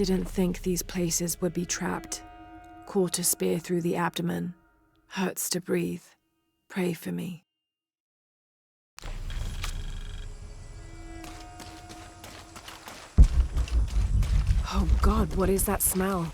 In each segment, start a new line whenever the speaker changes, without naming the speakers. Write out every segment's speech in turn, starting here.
Didn't think these places would be trapped. Caught a spear through the abdomen. Hurts to breathe. Pray for me. Oh God, what is that smell?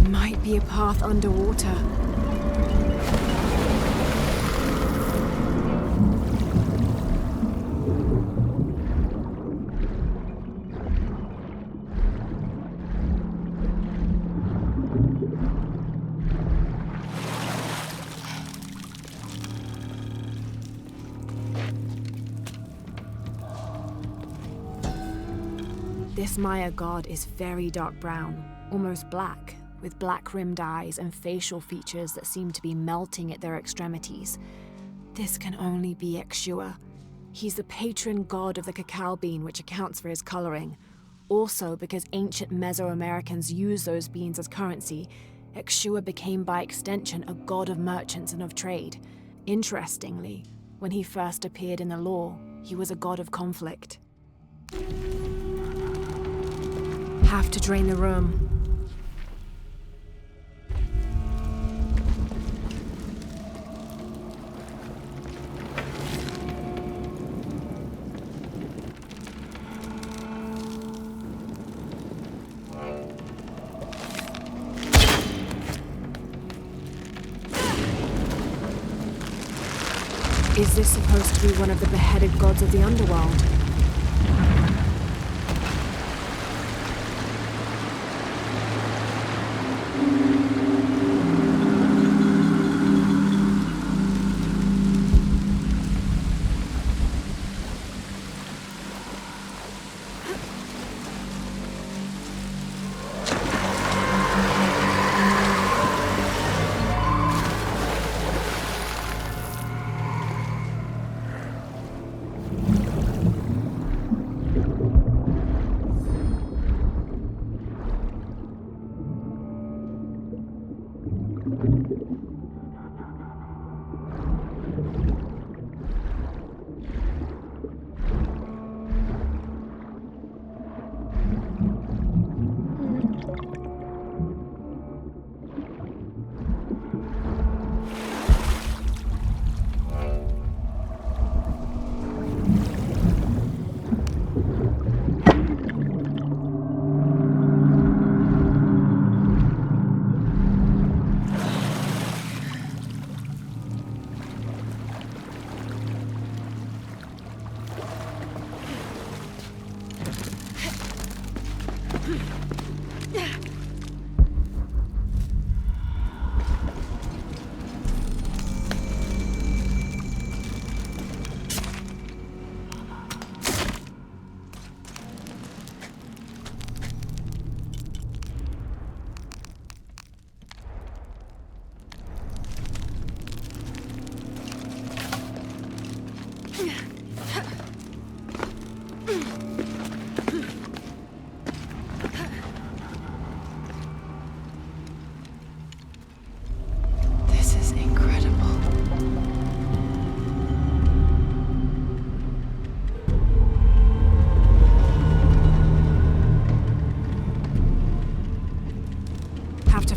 Might be a path underwater. This Maya god is very dark brown, almost black, with black-rimmed eyes and facial features that seem to be melting at their extremities. This can only be Yeshua. He's the patron god of the cacao bean, which accounts for his coloring. Also, because ancient Mesoamericans used those beans as currency, Yeshua became by extension a god of merchants and of trade. Interestingly, when he first appeared in the law, he was a god of conflict. Have to drain the room. Is this supposed to be one of the beheaded gods of the underworld?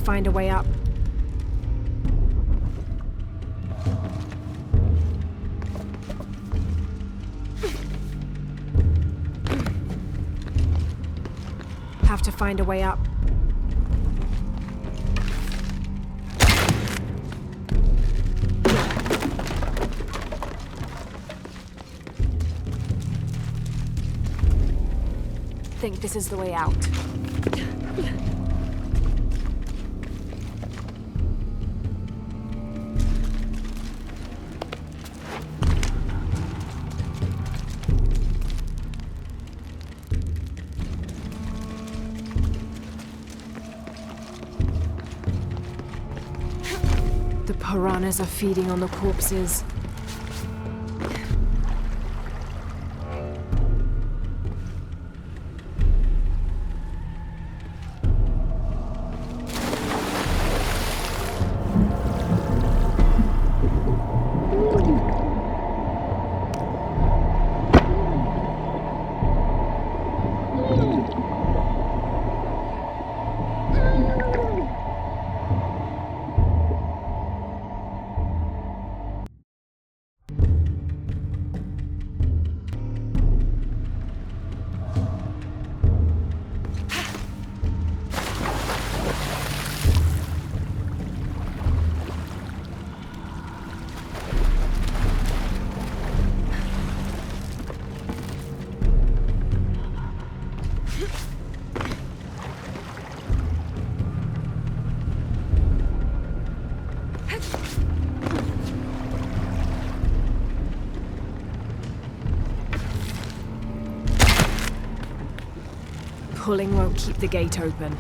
find a way up. Have to find a way up. Think this is the way out. The piranhas are feeding on the corpses. Pulling won't keep the gate open.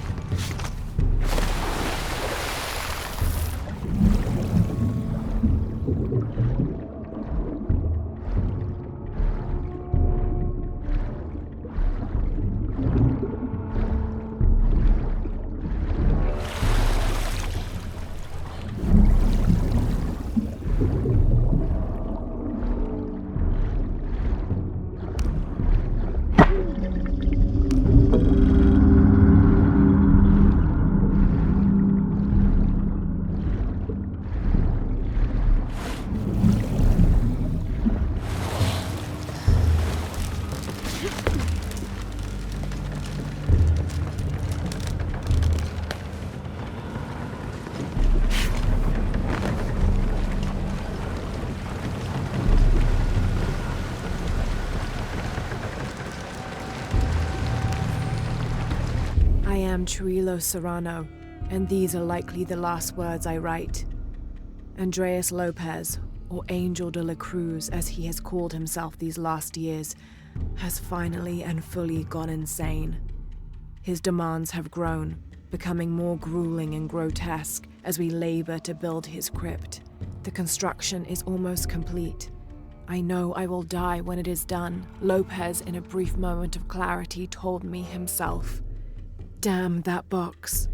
I am Trujillo Serrano, and these are likely the last words I write. Andreas Lopez, or Angel de la Cruz as he has called himself these last years, has finally and fully gone insane. His demands have grown, becoming more grueling and grotesque as we labor to build his crypt. The construction is almost complete. I know I will die when it is done, Lopez, in a brief moment of clarity, told me himself. Damn that box.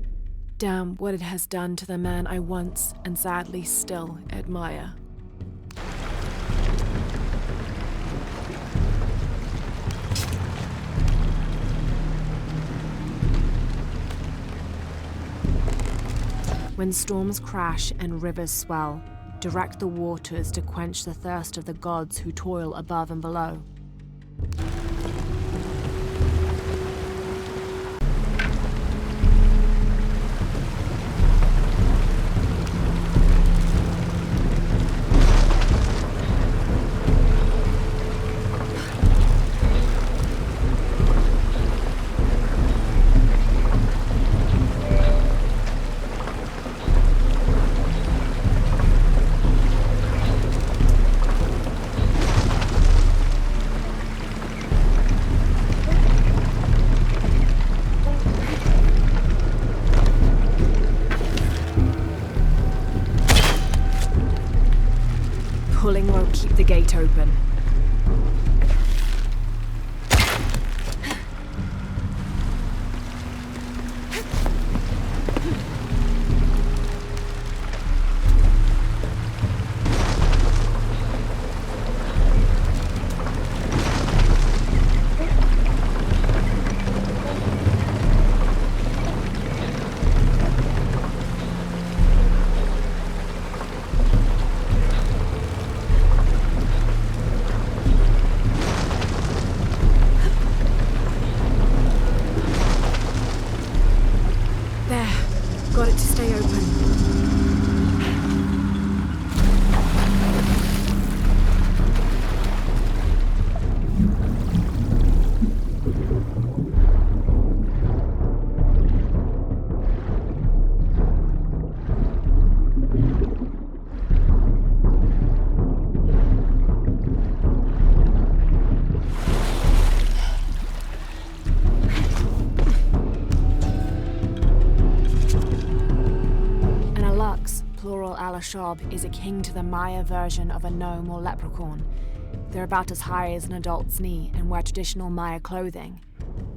Damn what it has done to the man I once, and sadly still, admire. When storms crash and rivers swell, direct the waters to quench the thirst of the gods who toil above and below. Pulling won't keep the gate open. Got it to stay open. Shob is akin to the Maya version of a gnome or leprechaun. They're about as high as an adult's knee and wear traditional Maya clothing.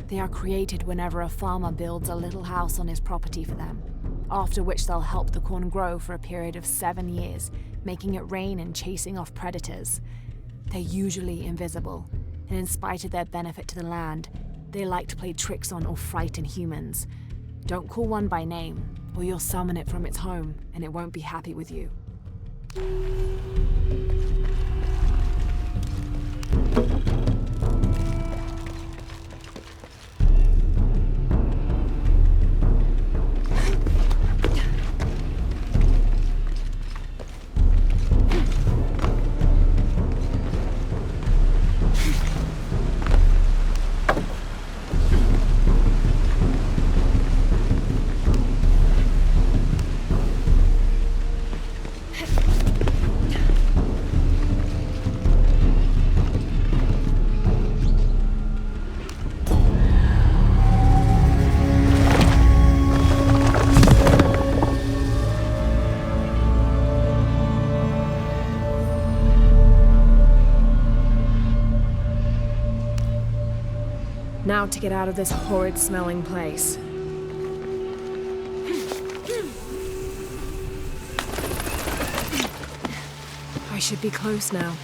They are created whenever a farmer builds a little house on his property for them, after which they'll help the corn grow for a period of 7 years, making it rain and chasing off predators. They're usually invisible, and in spite of their benefit to the land, they like to play tricks on or frighten humans. Don't call one by name, or you'll summon it from its home, and it won't be happy with you. Now to get out of this horrid-smelling place. I should be close now.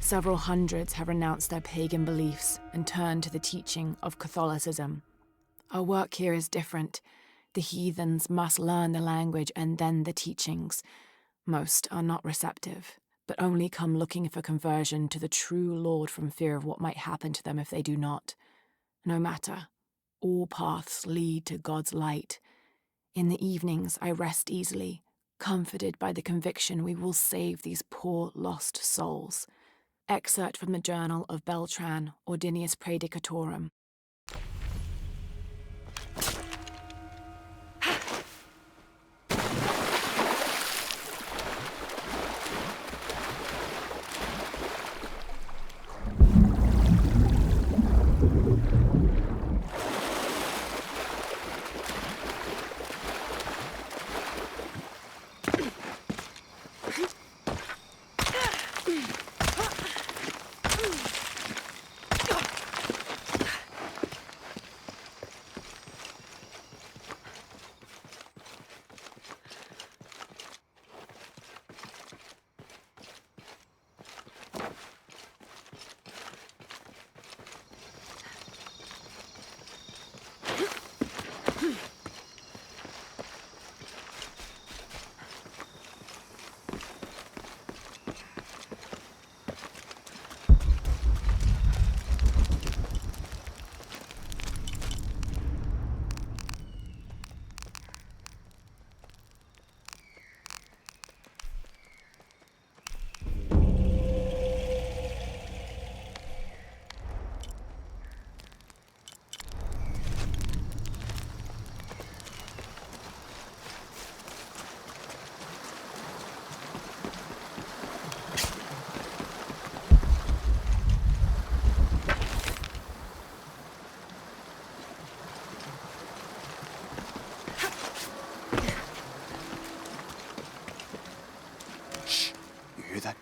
Several hundreds have renounced their pagan beliefs and turned to the teaching of Catholicism. Our work here is different. The heathens must learn the language and then the teachings. Most are not receptive, but only come looking for conversion to the true Lord from fear of what might happen to them if they do not. No matter. All paths lead to God's light. In the evenings, I rest easily, comforted by the conviction we will save these poor lost souls. Excerpt from the journal of Beltran, Ordinius Praedicatorum.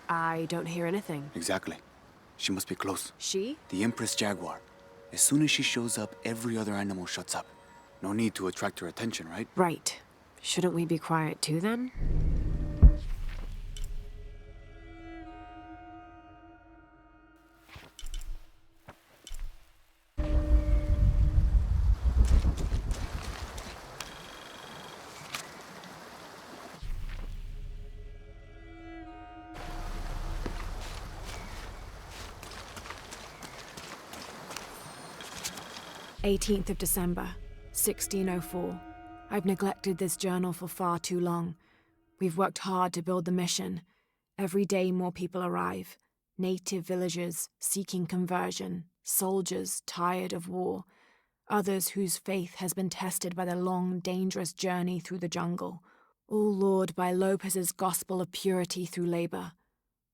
I don't hear anything.
Exactly. She must be close.
She?
The Empress Jaguar. As soon as she shows up, every other animal shuts up. No need to attract her attention, right?
Right. Shouldn't we be quiet too, then? "18th of December, 1604. I've neglected this journal for far too long. We've worked hard to build the mission. Every day more people arrive. Native villagers seeking conversion, soldiers tired of war, others whose faith has been tested by the long, dangerous journey through the jungle, all lured by Lopez's gospel of purity through labor.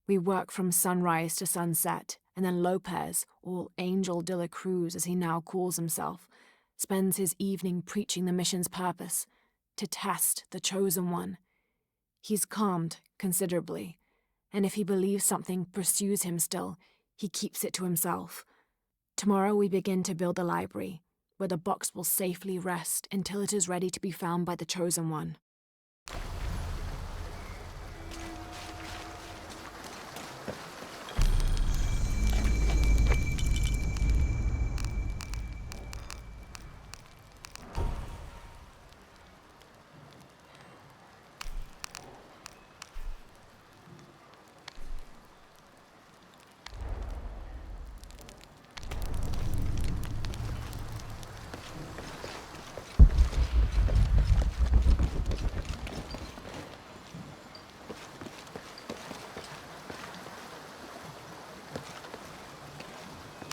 We work from sunrise to sunset, and then Lopez, or Angel de la Cruz as he now calls himself, spends his evening preaching the mission's purpose, to test the chosen one. He's calmed considerably, and if he believes something pursues him still, he keeps it to himself. Tomorrow we begin to build the library, where the box will safely rest until it is ready to be found by the chosen one.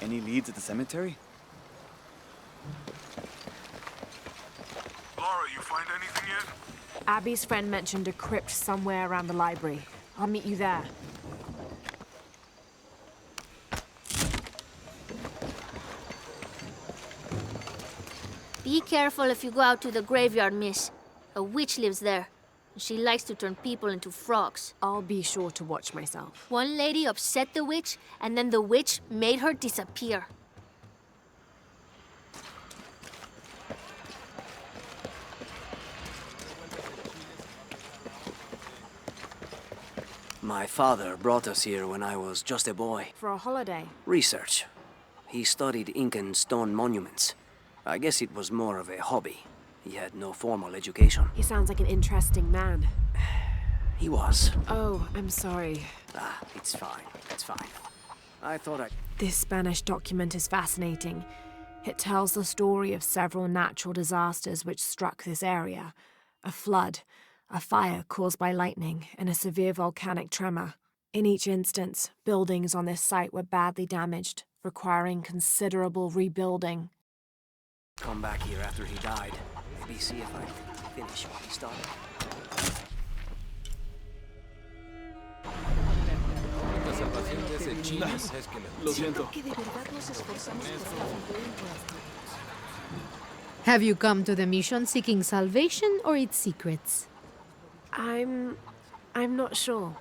Any leads at the cemetery?
Lara, you find anything yet?
Abby's friend mentioned a crypt somewhere around the library. I'll meet you there.
Be careful if you go out to the graveyard, miss. A witch lives there. She likes to turn people into frogs.
I'll be sure to watch myself.
One lady upset the witch, and then the witch made her disappear.
My father brought us here when I was just a boy.
For a holiday.
Research. He studied Incan stone monuments. I guess it was more of a hobby. He had no formal education.
He sounds like an interesting man.
He was.
Oh, I'm sorry.
Ah, it's fine. It's fine. I thought I...
This Spanish document is fascinating. It tells the story of several natural disasters which struck this area. A flood, a fire caused by lightning, and a severe volcanic tremor. In each instance, buildings on this site were badly damaged, requiring considerable rebuilding.
Come back here after he died. Maybe see if I can finish what he started.
Lo siento.
Have you come to the mission seeking salvation or its secrets?
I'm not sure.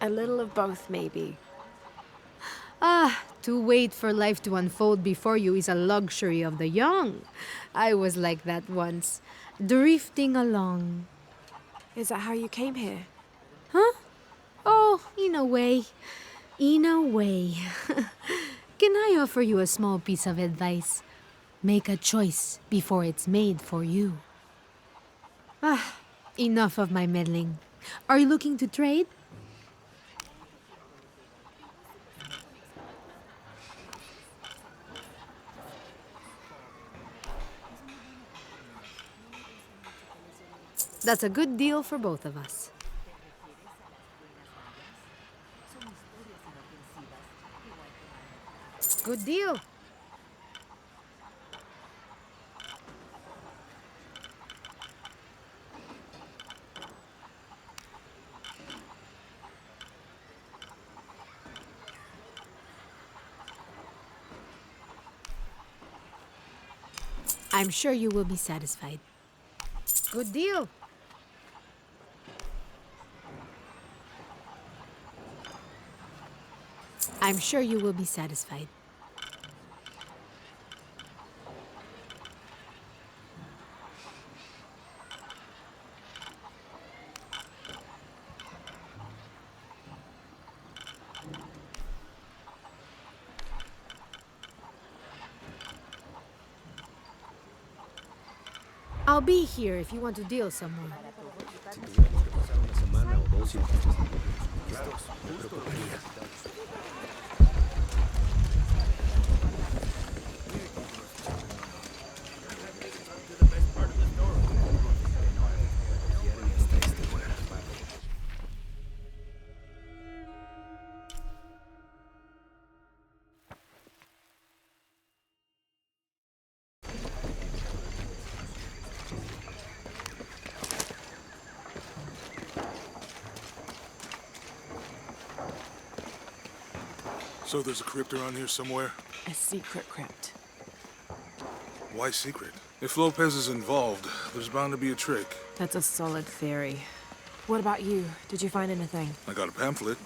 A little of both, maybe.
Ah, to wait for life to unfold before you is a luxury of the young. I was like that once, drifting along.
Is that how you came here?
Huh? Oh, in a way. In a way. Can I offer you a small piece of advice? Make a choice before it's made for you. Ah, enough of my meddling. Are you looking to trade? That's a good deal for both of us. Good deal. I'm sure you will be satisfied. Good deal. I'm sure you will be satisfied. I'll be here if you want to deal somewhere.
So there's a crypt around here somewhere?
A secret crypt.
Why secret? If Lopez is involved, there's bound to be a trick.
That's a solid theory. What about you? Did you find anything?
I got a pamphlet.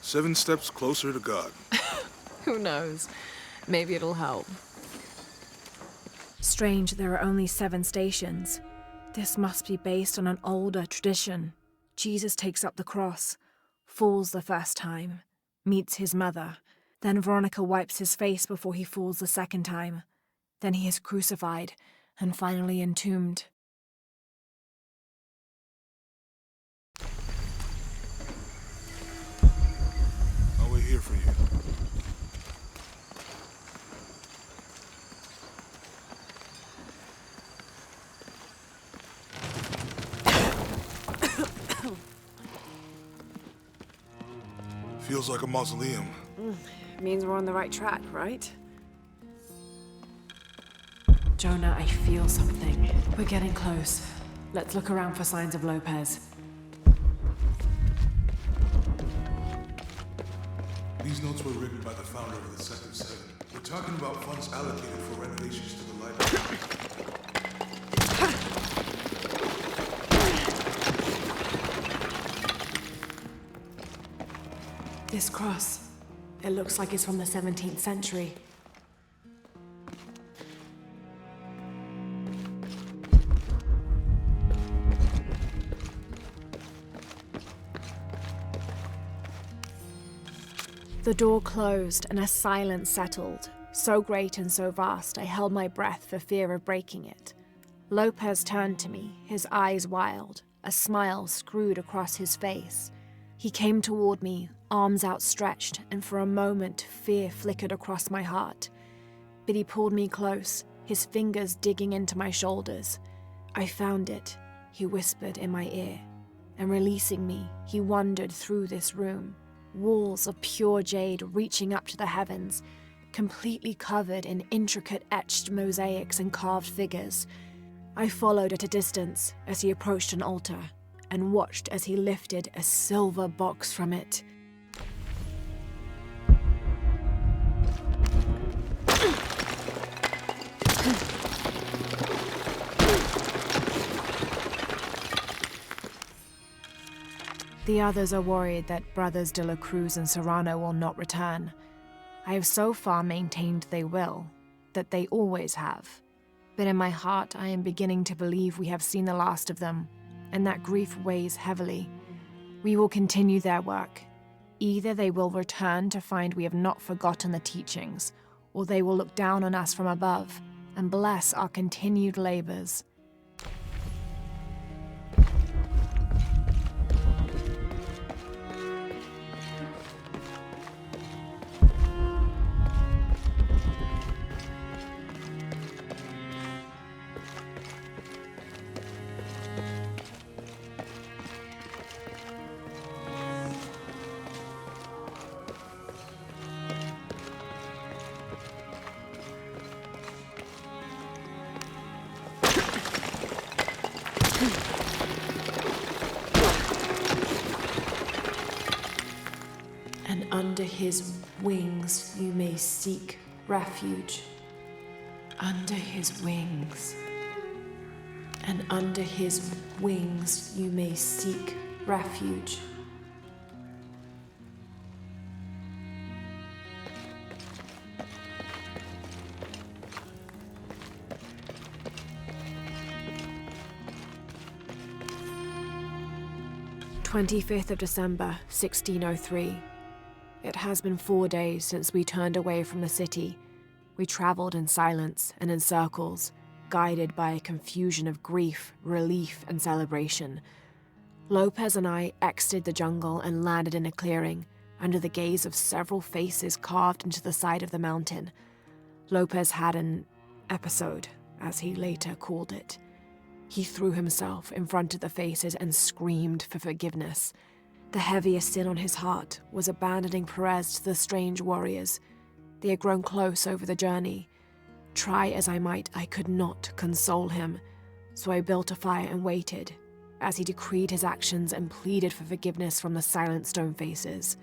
7 steps closer to God.
Who knows? Maybe it'll help. Strange, there are only 7 stations. This must be based on an older tradition. Jesus takes up the cross, falls the first time, meets his mother. Then Veronica wipes his face before he falls the second time. Then he is crucified and finally entombed.
I'll wait here for you. Feels like a mausoleum.
Means we're on the right track, right? Jonah, I feel something. We're getting close. Let's look around for signs of Lopez.
These notes were written by the founder of the Sector 7. We're talking about funds allocated for renovations to the library.
This cross. It looks like it's from the 17th century. The door closed and a silence settled, so great and so vast I held my breath for fear of breaking it. Lopez turned to me, his eyes wild, a smile screwed across his face. He came toward me, arms outstretched, and for a moment fear flickered across my heart. But he pulled me close, his fingers digging into my shoulders. "I found it," he whispered in my ear, and releasing me, he wandered through this room, walls of pure jade reaching up to the heavens, completely covered in intricate etched mosaics and carved figures. I followed at a distance as he approached an altar, and watched as he lifted a silver box from it. The others are worried that Brothers de la Cruz and Serrano will not return. I have so far maintained they will, that they always have. But in my heart I am beginning to believe we have seen the last of them, and that grief weighs heavily. We will continue their work. Either they will return to find we have not forgotten the teachings, or they will look down on us from above and bless our continued labors. And under his wings you may seek refuge. Under his wings. And under his wings you may seek refuge. December 25th, 1603. It has been 4 days since we turned away from the city. We traveled in silence and in circles, guided by a confusion of grief, relief, and celebration. Lopez and I exited the jungle and landed in a clearing, under the gaze of several faces carved into the side of the mountain. Lopez had an episode, as he later called it. He threw himself in front of the faces and screamed for forgiveness. The heaviest sin on his heart was abandoning Perez to the strange warriors. They had grown close over the journey. Try as I might, I could not console him, so I built a fire and waited, as he decreed his actions and pleaded for forgiveness from the silent stone faces.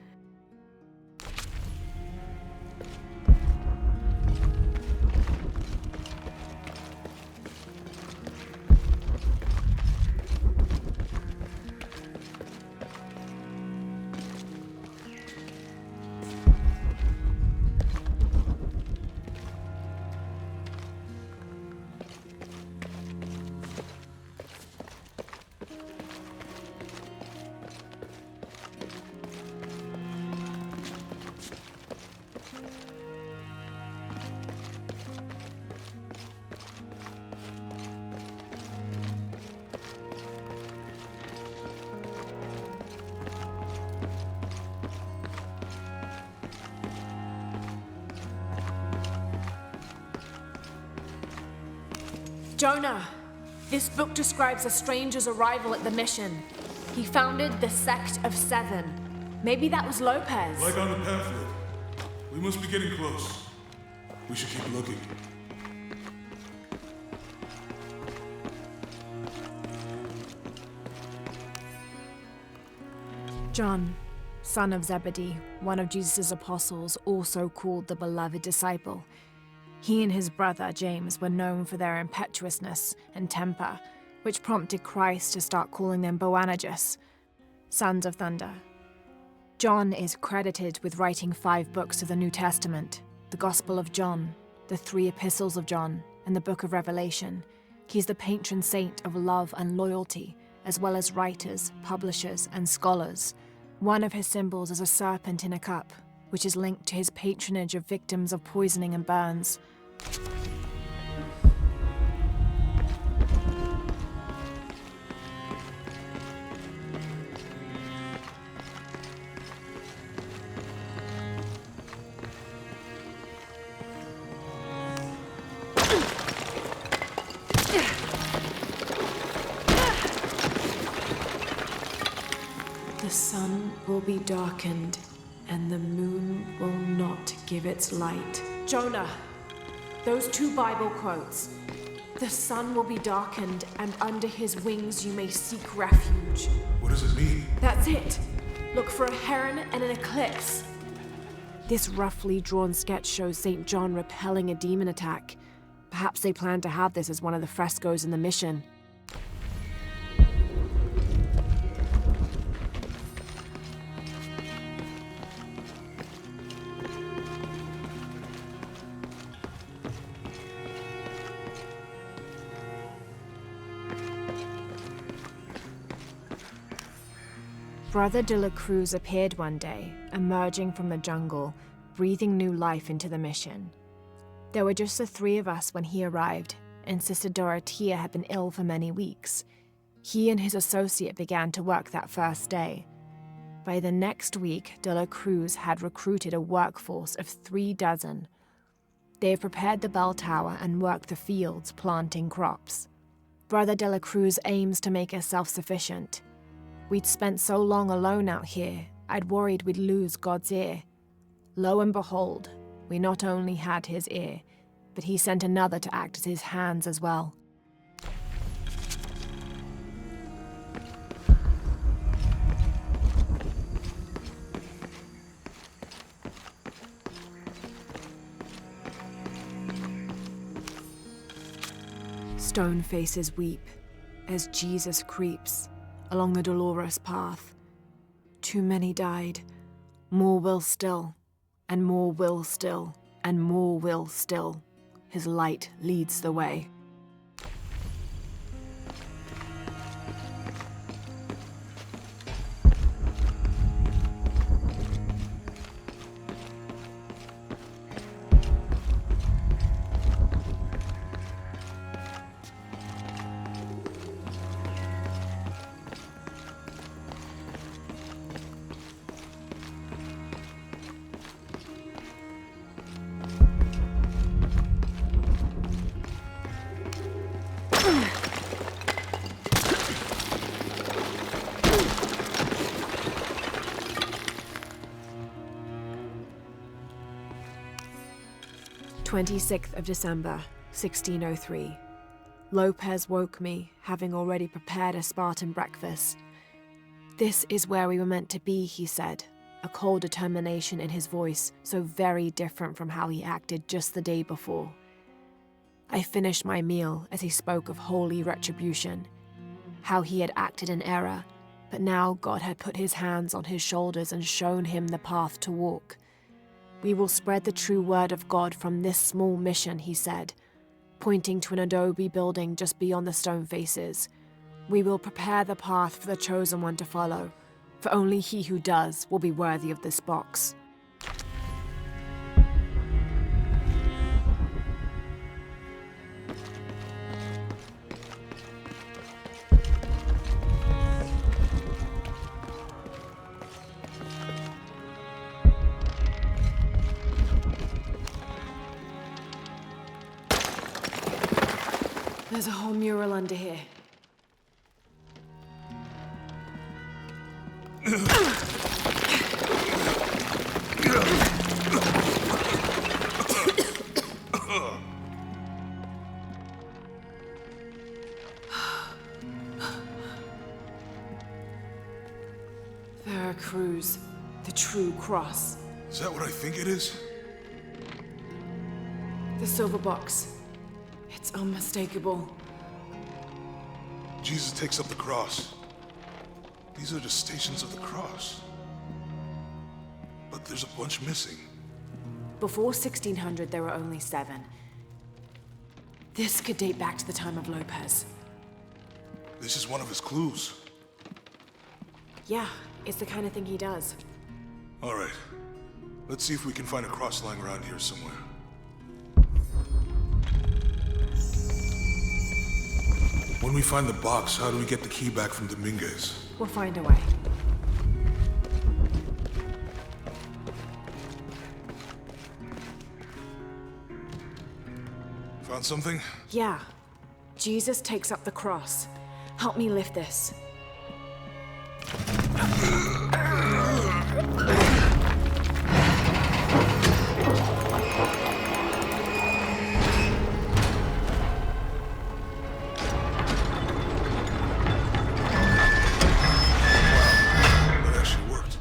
Jonah, this book describes a stranger's arrival at the mission. He founded the Sect of Seven. Maybe that was Lopez.
Like on the pamphlet. We must be getting close. We should keep looking.
John, son of Zebedee, one of Jesus' apostles, also called the beloved disciple. He and his brother, James, were known for their impetuousness and temper, which prompted Christ to start calling them Boanerges, sons of thunder. John is credited with writing 5 books of the New Testament, the Gospel of John, the 3 Epistles of John, and the Book of Revelation. He's the patron saint of love and loyalty, as well as writers, publishers, and scholars. One of his symbols is a serpent in a cup, which is linked to his patronage of victims of poisoning and burns. The sun will be darkened, and the moon will not give its light. Jonah, those 2 Bible quotes. The sun will be darkened, and under his wings you may seek refuge.
What does it mean?
That's it. Look for a heron and an eclipse. This roughly drawn sketch shows St. John repelling a demon attack. Perhaps they plan to have this as one of the frescoes in the mission. Brother de la Cruz appeared one day, emerging from the jungle, breathing new life into the mission. There were just the 3 of us when he arrived, and Sister Dorothea had been ill for many weeks. He and his associate began to work that first day. By the next week, de la Cruz had recruited a workforce of 3 dozen. They have prepared the bell tower and worked the fields, planting crops. Brother de la Cruz aims to make us self-sufficient. We'd spent so long alone out here, I'd worried we'd lose God's ear. Lo and behold, we not only had his ear, but he sent another to act as his hands as well. Stone faces weep as Jesus creeps along the dolorous path. Too many died, more will still, and more will still, and more will still. His light leads the way. December 1603. Lopez woke me, having already prepared a Spartan breakfast. This is where we were meant to be, he said, a cold determination in his voice, so very different from how he acted just the day before. I finished my meal as he spoke of holy retribution, how he had acted in error, but now God had put his hands on his shoulders and shown him the path to walk. We will spread the true word of God from this small mission, he said, pointing to an adobe building just beyond the stone faces. We will prepare the path for the chosen one to follow, for only he who does will be worthy of this box. There's a whole mural under here. Veracruz, the true cross.
Is that what I think it is?
The silver box. It's unmistakable.
Jesus takes up the cross. These are the stations of the cross. But there's a bunch missing.
Before 1600, there were only 7. This could date back to the time of Lopez.
This is one of his clues.
Yeah, it's the kind of thing he does.
All right. Let's see if we can find a cross lying around here somewhere. When we find the box, how do we get the key back from Dominguez?
We'll find a way.
Found something?
Yeah. Jesus takes up the cross. Help me lift this.
That actually worked.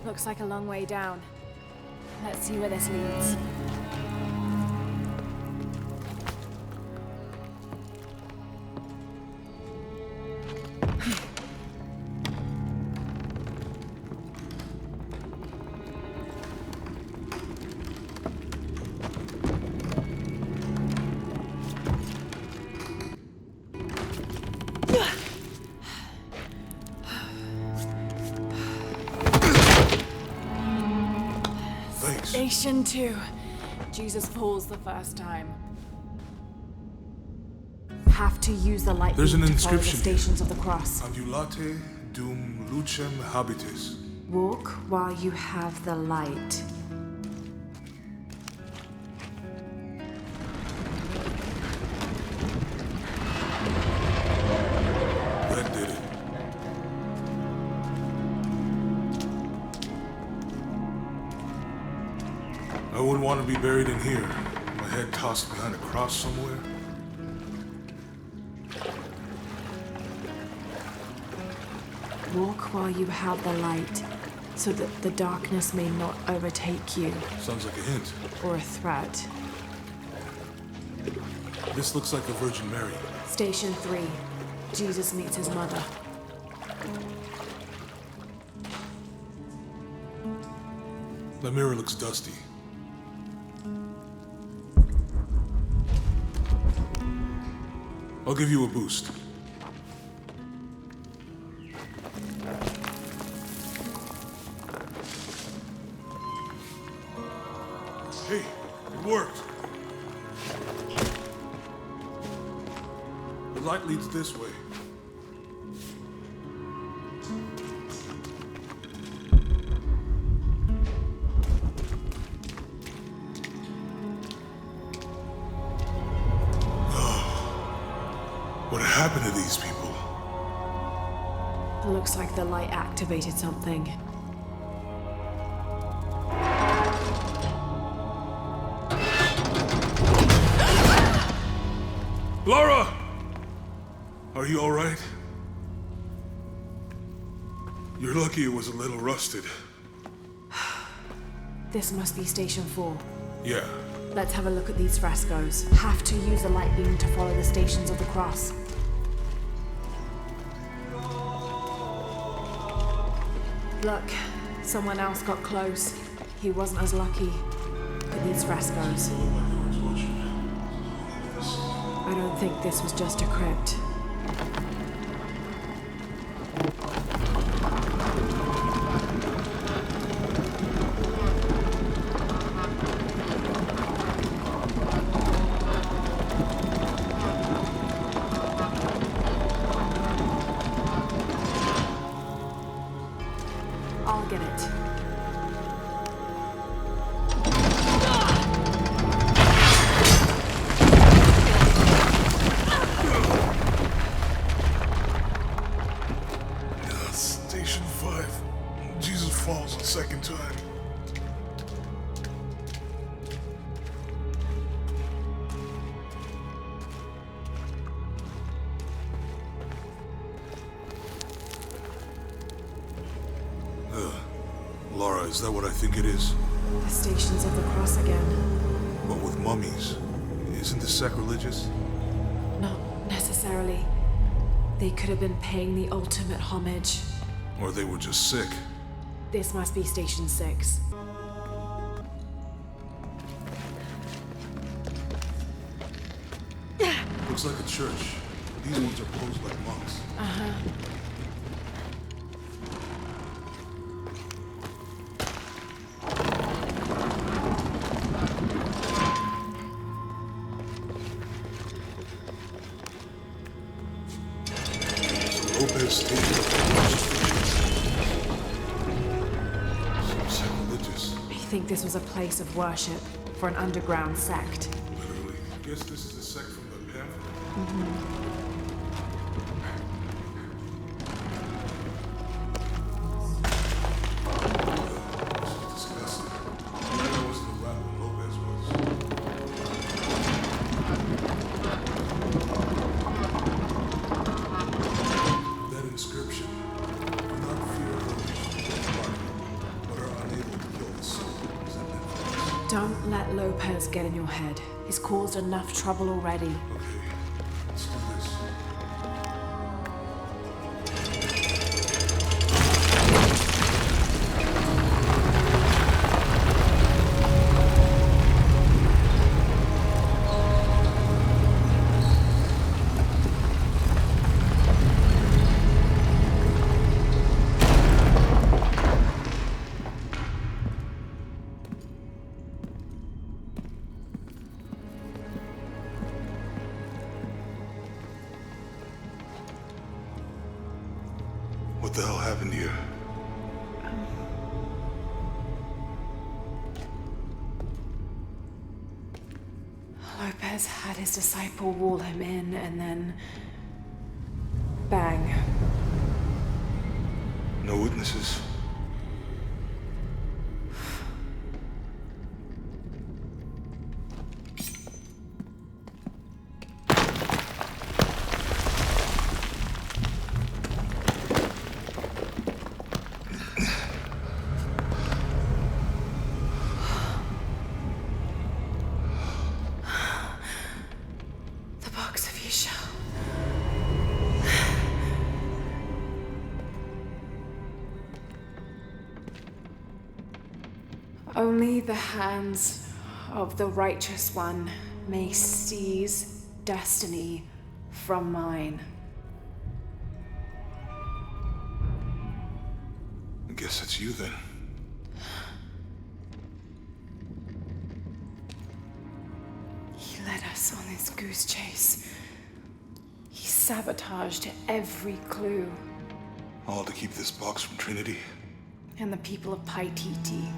Looks like a long way down. Let's see where this leads.
Thanks.
Station 2. Jesus falls the first time. Have to use the light
There's
beam
an
to follow the
inscription
stations of the cross.
Ambulate dum lucem habitis.
Walk while you have the light.
That did it. I wouldn't want to be buried in here. My head tossed behind a cross somewhere.
Walk while you have the light, so that the darkness may not overtake you,
Sounds like a hint.
or a threat.
This looks like the Virgin Mary.
Station 3. Jesus meets his mother.
The mirror looks dusty. I'll give you a boost. Hey, it worked. The light leads this way. What happened to these people?
Looks like the light activated something.
Lara! Are you alright? You're lucky it was a little rusted.
This must be Station 4.
Yeah.
Let's have a look at these frescoes. Have to use the light beam to follow the stations of the cross. Look, someone else got close. He wasn't as lucky. Look at these frescoes. I don't think this was just a crypt. I'll get it.
Station 5. Jesus falls the second time. Lara, is that what I think it is?
The stations of the cross again.
But with mummies. Isn't this sacrilegious?
Not necessarily. They could have been paying the ultimate homage.
Or they were just sick.
This must be Station 6.
Looks like a church. These ones are posed like monks. So Lopez stated some sacrilegious.
I think this was a place of worship for an underground sect.
Literally. Guess this is the sect from the pamphlet. This is disgusting. That wasn't the rat when Lopez was. That inscription. Do not fear those who are but are unable to kill the soul. Is that meant for us?
Don't let Lopez get in your head. He's caused enough trouble already.
Okay, let's do this. What the hell happened here?
Lopez had his disciple wall him in, and then... bang.
No witnesses.
The box of Isha. Only the hands of the righteous one may seize destiny from mine.
I guess it's you then.
He led us on this goose chase. He sabotaged every clue.
All to keep this box from Trinity.
And the people of Paititi.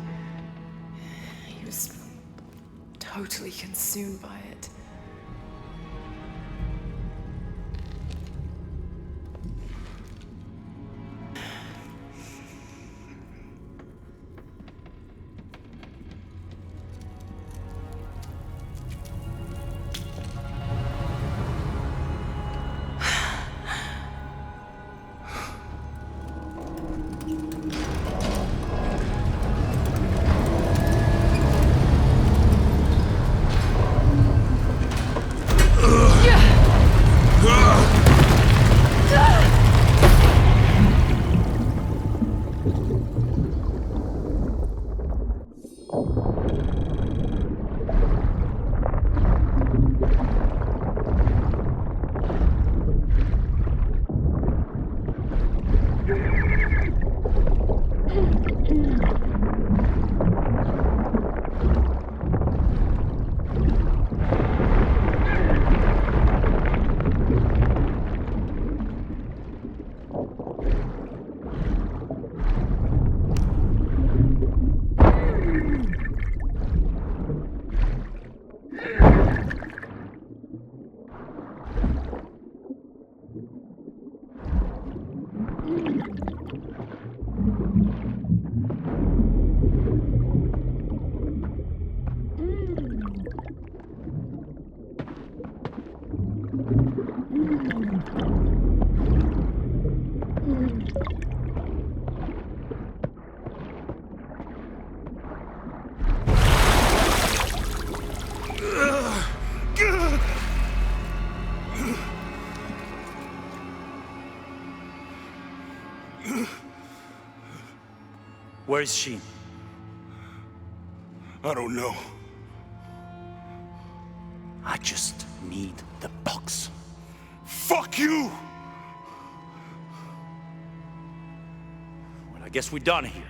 He was totally consumed by it.
Where is she?
I don't know.
I just need the box.
Fuck you!
Well, I guess we're done here.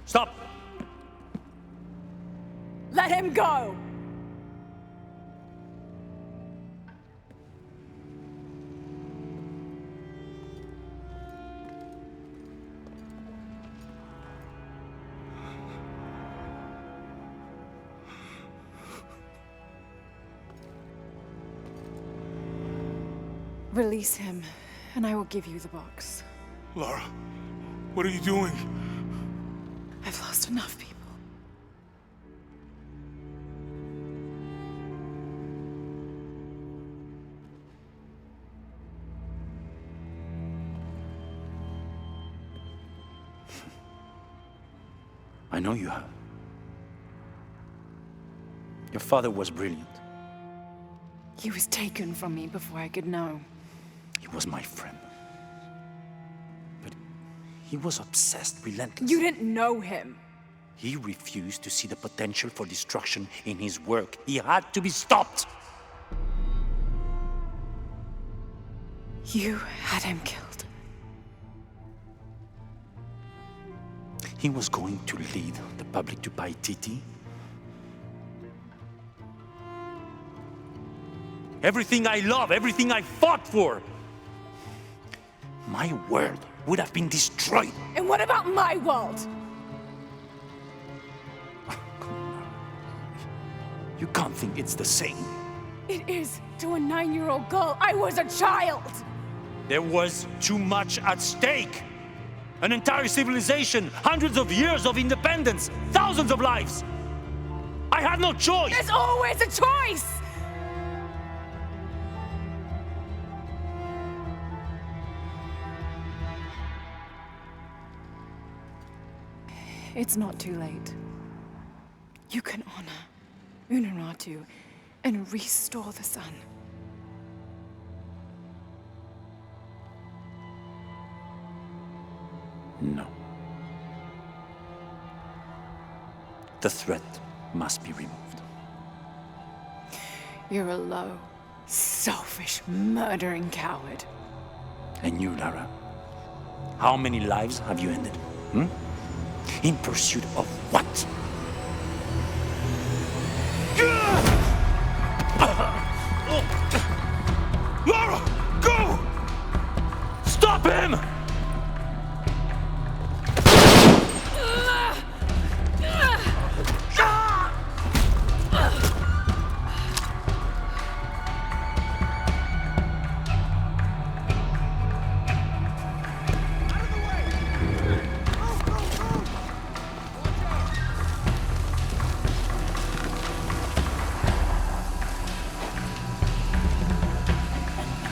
Stop!
Let him go!
Release him, and I will give you the box.
Lara, what are you doing?
I've lost enough people.
I know you have. Your father was brilliant.
He was taken from me before I could know.
He was my friend. But he was obsessed, relentless.
You didn't know him.
He refused to see the potential for destruction in his work. He had to be stopped.
You had him killed.
He was going to lead the public to buy TT. Everything I love, everything I fought for. My world would have been destroyed.
And what about my world?
You can't think it's the same.
It is to a 9-year-old girl. I was a child.
There was too much at stake. An entire civilization, hundreds of years of independence, thousands of lives. I had no choice.
There's always a choice. It's not too late. You can honor Unuratu and restore the sun.
No. The threat must be removed.
You're a low, selfish, murdering coward.
And you, Lara? How many lives have you ended? In pursuit of what?
Lara, go!
Stop him!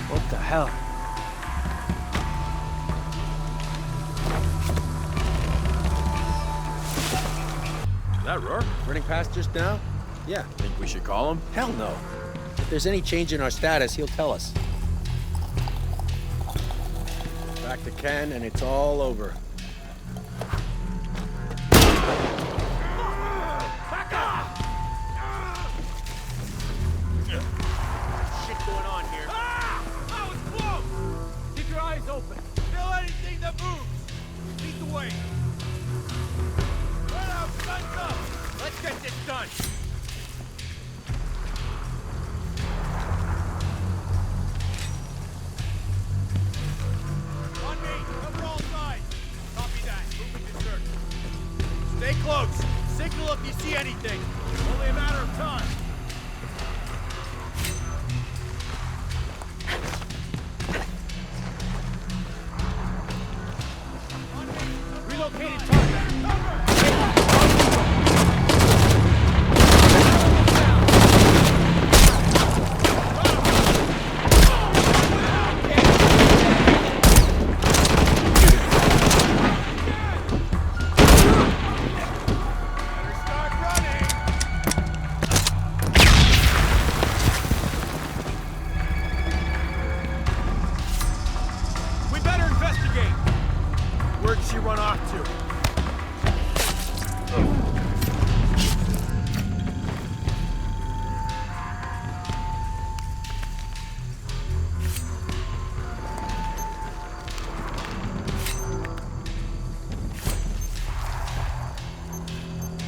What the hell?
Is that Rourke running past just now? Yeah.
Think we should call him?
Hell no. If there's any change in our status, he'll tell us. Back to Ken, and it's all over.
Back off! Shit going on here. Ah! That was close! Keep your eyes open. Kill anything that moves. Lead the way. Right out, guns up. Let's get this done. On me, cover all sides. Copy that. Moving to search. Stay close. Signal if you see anything. Only a matter of time. Relocated target. Cover! you.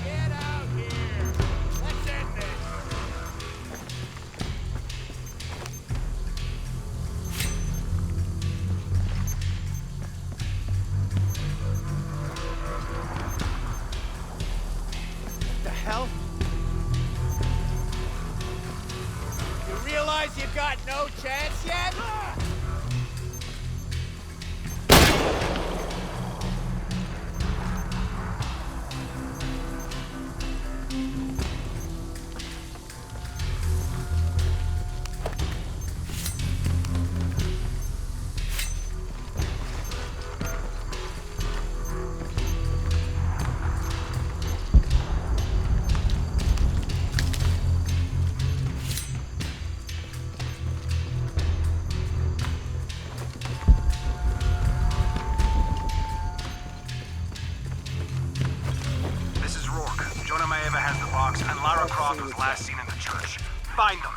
Get out here. Let's end this. The hell? You realize you got no chance yet?
This is Rourke. Jonah Maeva has the box, and Lara Croft was last seen in the church. Find them.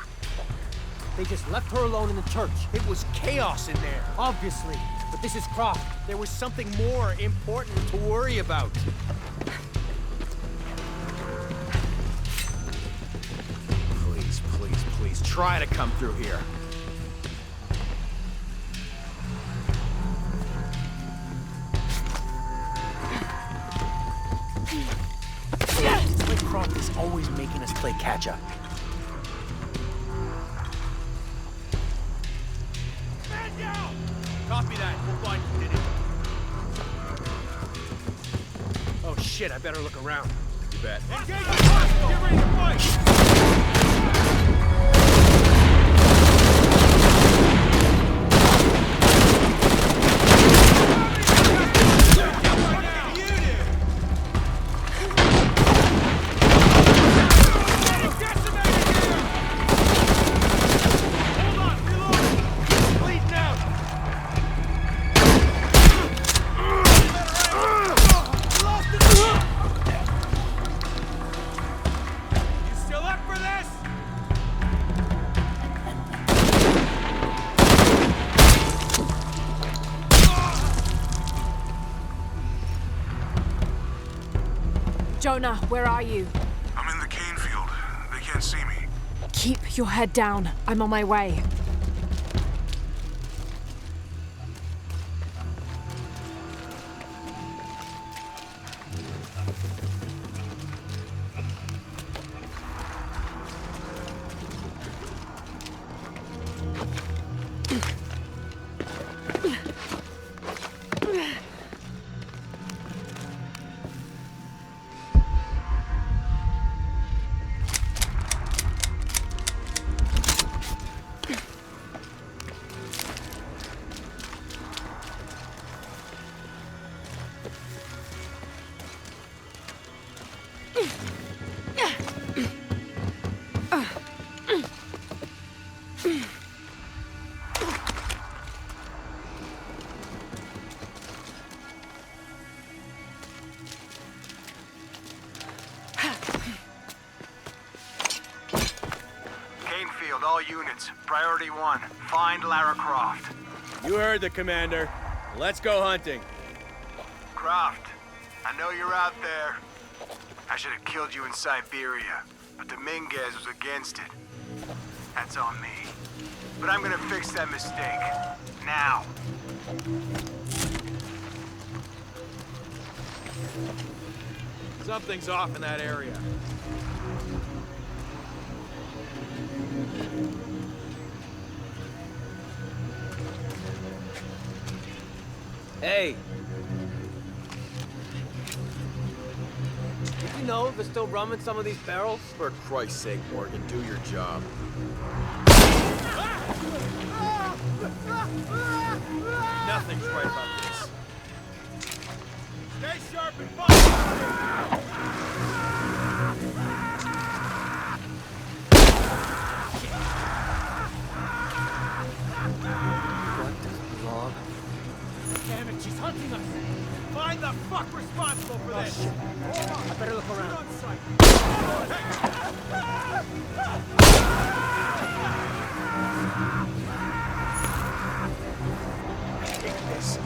They just left her alone in the church.
It was chaos in there.
Obviously. But this is Croft.
There was something more important to worry about. Please, please, please, try to come through here.
It's like Croft is always making us play catch-up.
Man down! Copy that. We'll find who did it. Oh shit, I better look around. You bet. Engage the hostile! Get ready to fight!
Jonah, where are you?
I'm in the cane field. They can't see me.
Keep your head down. I'm on my way.
All units, priority 1, find Lara Croft.
You heard the commander. Let's go hunting.
Croft, I know you're out there. I should have killed you in Siberia, but Dominguez was against it. That's on me. But I'm gonna fix that mistake. Now.
Something's off in that area.
Hey! Did you know there's still rum in some of these barrels?
For Christ's sake, Morgan, do your job.
Nothing's right about this. Stay sharp and fight!
What the log?
Damn it, she's hunting us! Find the fuck responsible for this?
Shit. I better look around.
On sight.
Take this.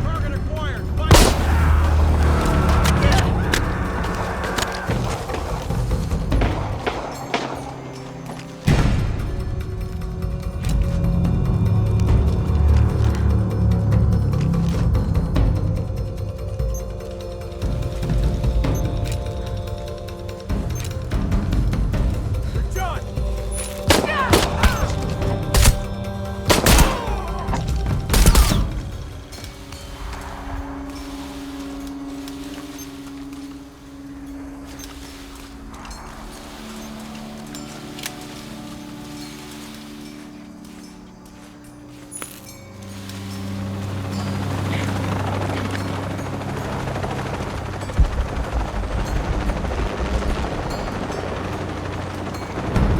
Target acquired. Fight. You're done.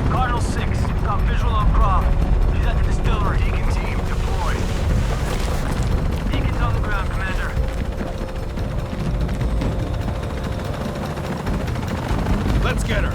Cardinal 6, got visual on Croft. He's at the distillery. Deacon team deployed. Deacon's on the ground, Commander.
Let's get her.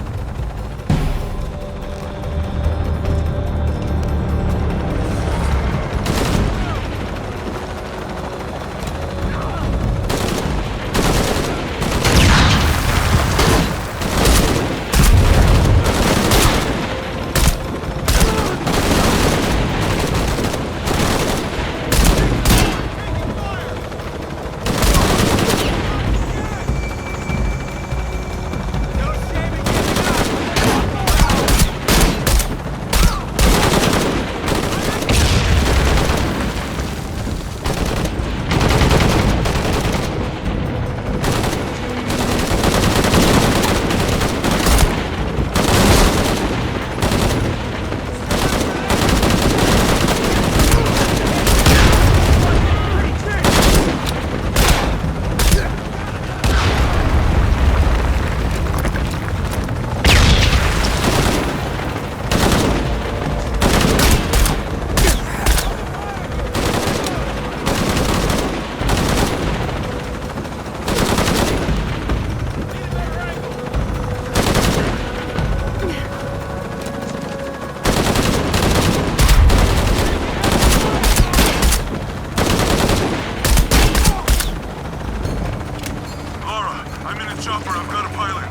Lara, I'm in a chopper. I've got a pilot.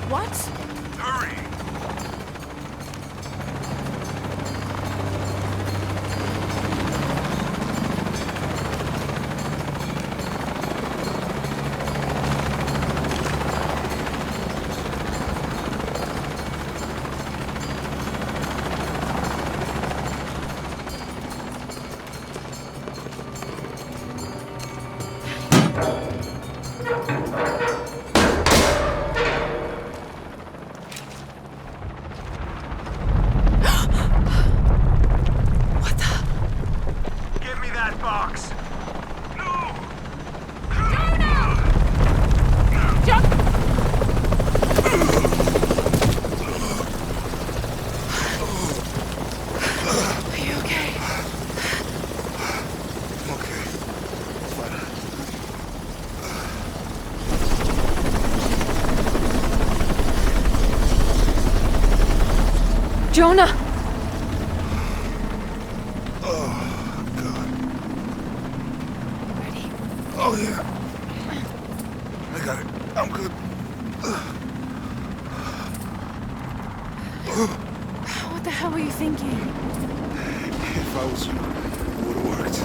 What?
Hurry!
Give me that box.
No!
Are you okay?
Okay. Fine.
Jonah!
Oh, God.
Ready?
Oh, yeah. I got it. I'm good.
What the hell were you thinking?
If I was you, it would have worked.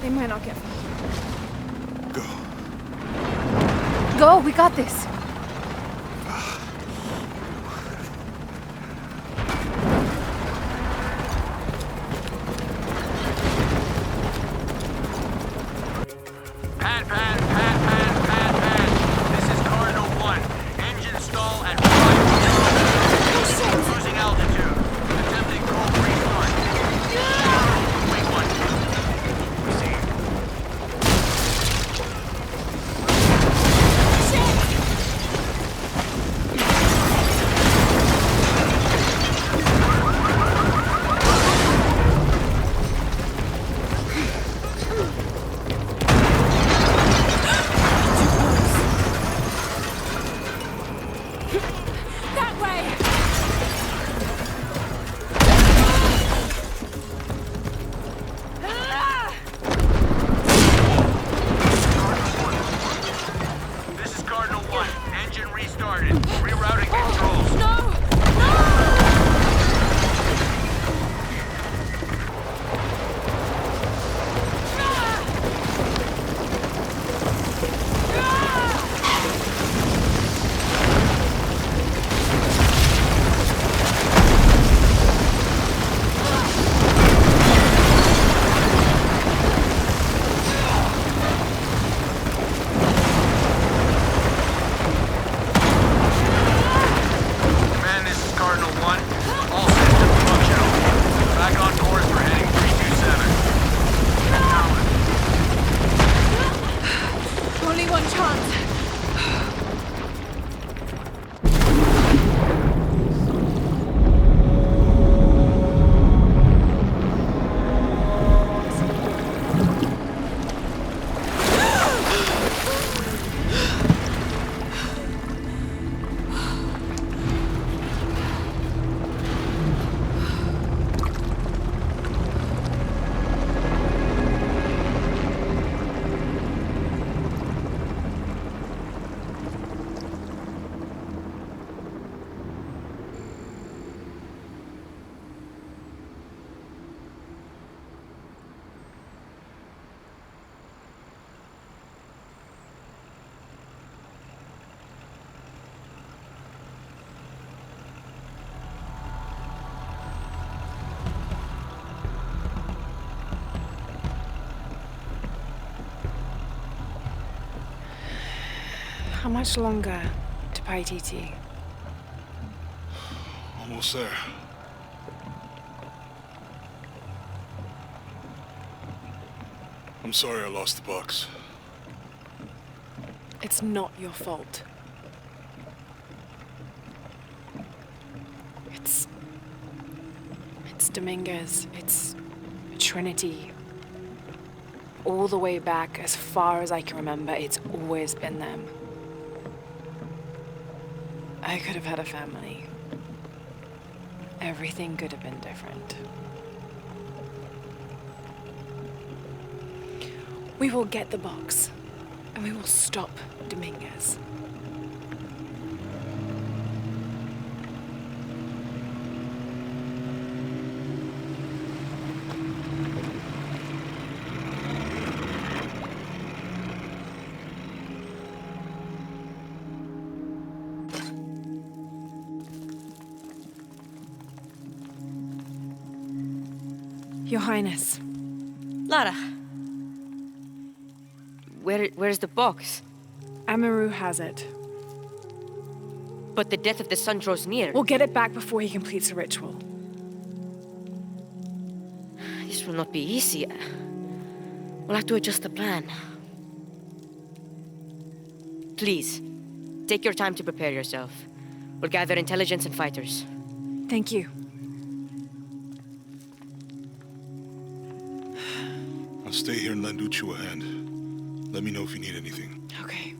They might not get far.
Go.
Go, we got this.
stall at 5. Losing altitude. Attempting cold restart. Wait one. Proceed.
That way!
This is Cardinal 1. Engine restarted. Rerouting controls.
No!
Command, this is Cardinal 1. All systems functional. Back on course for heading 327.
Only one chance.
How much longer to Paititi?
Almost there. I'm sorry I lost the box.
It's not your fault. It's Dominguez. It's Trinity. All the way back, as far as I can remember, it's always been them. I could have had a family. Everything could have been different. We will get the box, and we will stop Dominguez. Your Highness.
Lara. Where's the box?
Amaru has it.
But the death of the sun draws near.
We'll get it back before he completes the ritual.
This will not be easy. We'll have to adjust the plan. Please, take your time to prepare yourself. We'll gather intelligence and fighters.
Thank you.
I'll stay here and lend Uchu a hand. Let me know if you need anything.
Okay.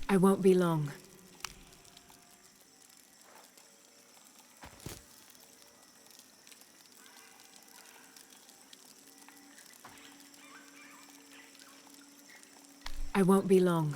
I won't be long. I won't be long.